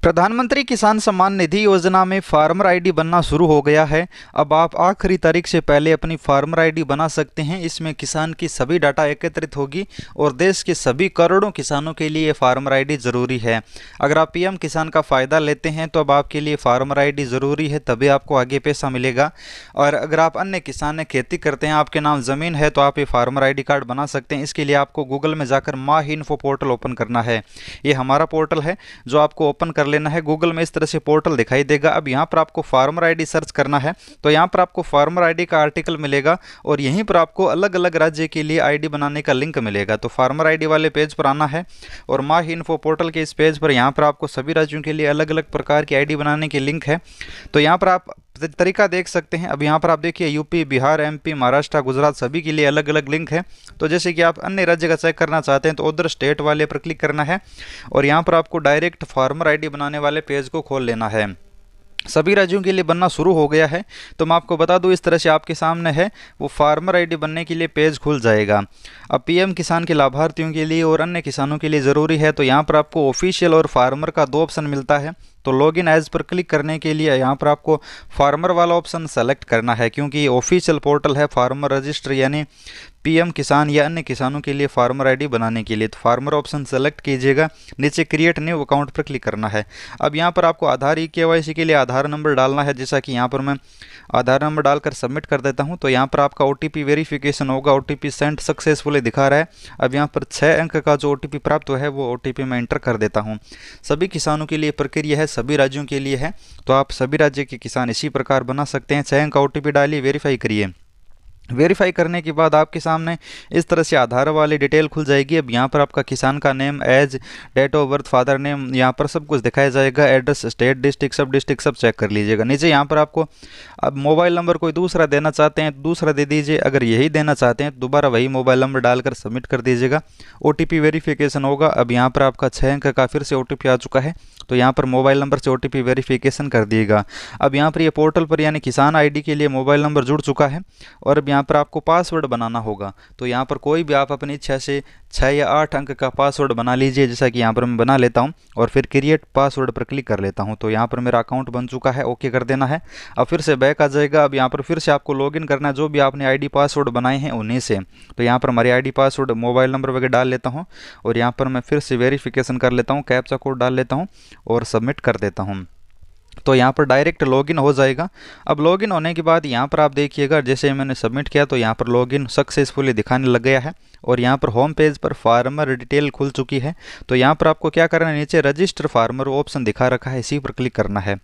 प्रधानमंत्री किसान सम्मान निधि योजना में फार्मर आईडी बनना शुरू हो गया है। अब आप आखिरी तारीख से पहले अपनी फार्मर आईडी बना सकते हैं। इसमें किसान की सभी डाटा एकत्रित होगी और देश के सभी करोड़ों किसानों के लिए फार्मर आईडी ज़रूरी है। अगर आप पीएम किसान का फ़ायदा लेते हैं तो अब आपके लिए फार्मर आईडी ज़रूरी है, तभी आपको आगे पैसा मिलेगा। और अगर आप अन्य किसान हैं, खेती करते हैं, आपके नाम ज़मीन है, तो आप ये फार्मर आईडी कार्ड बना सकते हैं। इसके लिए आपको गूगल में जाकर माही इन्फो पोर्टल ओपन करना है। ये हमारा पोर्टल है जो आपको ओपन कर लेना है। गूगल में इस तरह से पोर्टल दिखाई देगा। अब यहाँ पर आपको फार्मर आईडी सर्च करना है, तो यहाँ पर आपको फार्मर आईडी का आर्टिकल मिलेगा और यहीं पर आपको अलग अलग राज्य के लिए आईडी बनाने का लिंक मिलेगा। तो फार्मर आईडी वाले पेज पर आना है और माही इन्फो पोर्टल के इस पेज पर यहाँ पर आपको सभी राज्यों के लिए अलग अलग प्रकार की आईडी बनाने की लिंक है। तो यहाँ पर आप तरीका देख सकते हैं। अब यहाँ पर आप देखिए यूपी, बिहार, एमपी, महाराष्ट्र, गुजरात सभी के लिए अलग अलग लिंक है। तो जैसे कि आप अन्य राज्य का चेक करना चाहते हैं तो उधर स्टेट वाले पर क्लिक करना है और यहाँ पर आपको डायरेक्ट फार्मर आईडी बनाने वाले पेज को खोल लेना है। सभी राज्यों के लिए बनना शुरू हो गया है। तो मैं आपको बता दूं, इस तरह से आपके सामने है वो फार्मर आईडी बनने के लिए पेज खुल जाएगा। अब पीएम किसान के लाभार्थियों के लिए और अन्य किसानों के लिए ज़रूरी है। तो यहाँ पर आपको ऑफिशियल और फार्मर का दो ऑप्शन मिलता है। तो लॉगिन एज पर क्लिक करने के लिए यहाँ पर आपको फार्मर वाला ऑप्शन सेलेक्ट करना है, क्योंकि ये ऑफिशियल पोर्टल है फार्मर रजिस्टर यानी पीएम किसान या अन्य किसानों के लिए फार्मर आईडी बनाने के लिए। तो फार्मर ऑप्शन सेलेक्ट कीजिएगा, नीचे क्रिएट न्यू अकाउंट पर क्लिक करना है। अब यहाँ पर आपको आधार केवाईसी के लिए आधार नंबर डालना है। जैसा कि यहाँ पर मैं आधार नंबर डालकर सबमिट कर देता हूँ। तो यहाँ पर आपका ओटीपी वेरिफिकेशन होगा, ओटीपी सेंड सक्सेसफुली दिखा रहा है। अब यहाँ पर 6 अंक का जो ओटीपी प्राप्त हुआ है वो ओटीपी मैं एंटर कर देता हूँ। सभी किसानों के लिए प्रक्रिया है, सभी राज्यों के लिए है। तो आप सभी राज्य के किसान इसी प्रकार बना सकते हैं। 6 अंक का ओटीपी डालिए, वेरीफाई करिए। वेरीफाई करने के बाद आपके सामने इस तरह से आधार वाली डिटेल खुल जाएगी। अब यहाँ पर आपका किसान का name, age, date of birth, father name, यहाँ पर सब कुछ दिखाया जाएगा। एड्रेस, स्टेट, डिस्ट्रिक्ट सब चेक कर लीजिएगा। नीचे यहाँ पर आपको अब मोबाइल नंबर कोई दूसरा देना चाहते हैं तो दूसरा दे दीजिए। अगर यही देना चाहते हैं तो दोबारा वही मोबाइल नंबर डालकर सबमिट कर दीजिएगा। ओटीपी वेरिफिकेशन होगा। अब यहाँ पर आपका 6 अंक का फिर से ओटीपी आ चुका है, तो यहाँ पर मोबाइल नंबर से ओटीपी वेरिफिकेशन कर दिएगा। अब यहाँ पर ये पोर्टल पर यानी किसान आईडी के लिए मोबाइल नंबर जुड़ चुका है और अब यहाँ पर आपको पासवर्ड बनाना होगा। तो यहाँ पर कोई भी आप अपनी इच्छा से 6 या 8 अंक का पासवर्ड बना लीजिए, जैसा कि यहाँ पर मैं बना लेता हूँ और फिर क्रिएट पासवर्ड पर क्लिक कर लेता हूँ। तो यहाँ पर मेरा अकाउंट बन चुका है, ओके कर देना है। अब फिर से बैक आ जाएगा। अब यहाँ पर फिर से आपको लॉगिन करना है जो भी आपने आईडी पासवर्ड बनाए हैं उन्हीं से। तो यहाँ पर हमारी आईडी पासवर्ड, मोबाइल नंबर वगैरह डाल लेता हूँ और यहाँ पर मैं फिर से वेरिफिकेशन कर लेता हूँ, कैप्चा कोड डाल लेता हूँ और सबमिट कर देता हूँ। तो यहाँ पर डायरेक्ट लॉगिन हो जाएगा। अब लॉगिन होने के बाद यहाँ पर आप देखिएगा, जैसे मैंने सबमिट किया तो यहाँ पर लॉगिन सक्सेसफुली दिखाने लग गया है और यहाँ पर होम पेज पर फार्मर डिटेल खुल चुकी है। तो यहाँ पर आपको क्या करना है, नीचे रजिस्टर फार्मर ऑप्शन दिखा रखा है, इसी पर क्लिक करना है।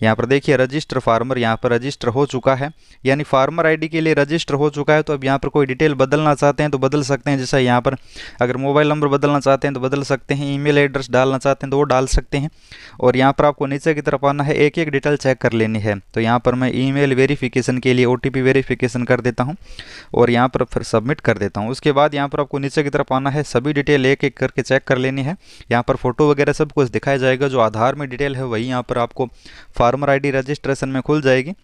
यहाँ पर देखिए रजिस्टर फार्मर, यहाँ पर रजिस्टर हो चुका है यानी फार्मर आईडी के लिए रजिस्टर हो चुका है। तो अब यहाँ पर कोई डिटेल बदलना चाहते हैं तो बदल सकते हैं। जैसा यहाँ पर अगर मोबाइल नंबर बदलना चाहते हैं तो बदल सकते हैं, ईमेल एड्रेस डालना चाहते हैं तो वो डाल सकते हैं। और यहाँ पर आपको नीचे की तरफ आना है, एक एक डिटेल चेक कर लेनी है। तो यहाँ पर मैं ईमेल वेरिफिकेशन के लिए ओटीपी वेरिफिकेशन कर देता हूँ और यहाँ पर फिर सबमिट कर देता हूँ। उसके बाद यहाँ पर आपको नीचे की तरफ आना है, सभी डिटेल एक एक करके चेक कर लेनी है। यहाँ पर फोटो वगैरह सब कुछ दिखाया जाएगा, जो आधार में डिटेल है वही यहाँ पर आपको फार्मर आईडी रजिस्ट्रेशन में खुल जाएगी।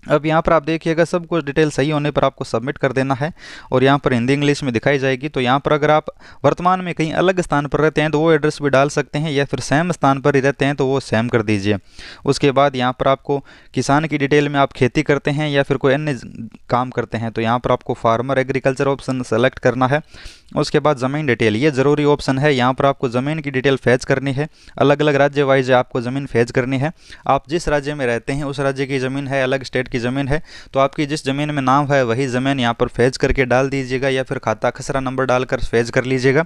अब यहाँ पर आप देखिएगा सब कुछ डिटेल सही होने पर आपको सबमिट कर देना है और यहाँ पर हिंदी इंग्लिश में दिखाई जाएगी। तो यहाँ पर अगर आप वर्तमान में कहीं अलग स्थान पर रहते हैं तो वो एड्रेस भी डाल सकते हैं, या फिर सेम स्थान पर ही रहते हैं तो वो सेम कर दीजिए। उसके बाद यहाँ पर आपको किसान की डिटेल में आप खेती करते हैं या फिर कोई अन्य काम करते हैं तो यहाँ पर आपको फार्मर एग्रीकल्चर ऑप्शन सेलेक्ट करना है। उसके बाद ज़मीन डिटेल, ये ज़रूरी ऑप्शन है। यहाँ पर आपको ज़मीन की डिटेल फैच करनी है, अलग अलग राज्य वाइज आपको ज़मीन फैच करनी है। आप जिस राज्य में रहते हैं उस राज्य की ज़मीन है, अलग स्टेट की ज़मीन है तो आपकी जिस ज़मीन में नाम है वही ज़मीन यहाँ पर फैच करके डाल दीजिएगा, या फिर खाता खसरा नंबर डालकर फैच कर लीजिएगा।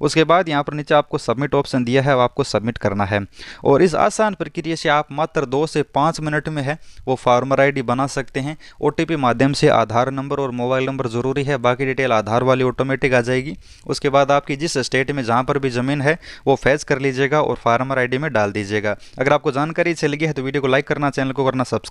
उसके बाद यहाँ पर नीचे आपको सबमिट ऑप्शन दिया है, आपको सबमिट करना है और इस आसान प्रक्रिया से आप मात्र 2 से 5 मिनट में है वो फार्मर आईडी बना सकते हैं। ओटीपी माध्यम से आधार नंबर और मोबाइल नंबर ज़रूरी है, बाकी डिटेल आधार वाली ऑटोमेटिक आ जाएगी। उसके बाद आपकी जिस स्टेट में जहाँ पर भी ज़मीन है वो फैच कर लीजिएगा और फार्मर आईडी में डाल दीजिएगा। अगर आपको जानकारी अच्छी लगी है तो वीडियो को लाइक करना, चैनल को करना सब्सक्राइब।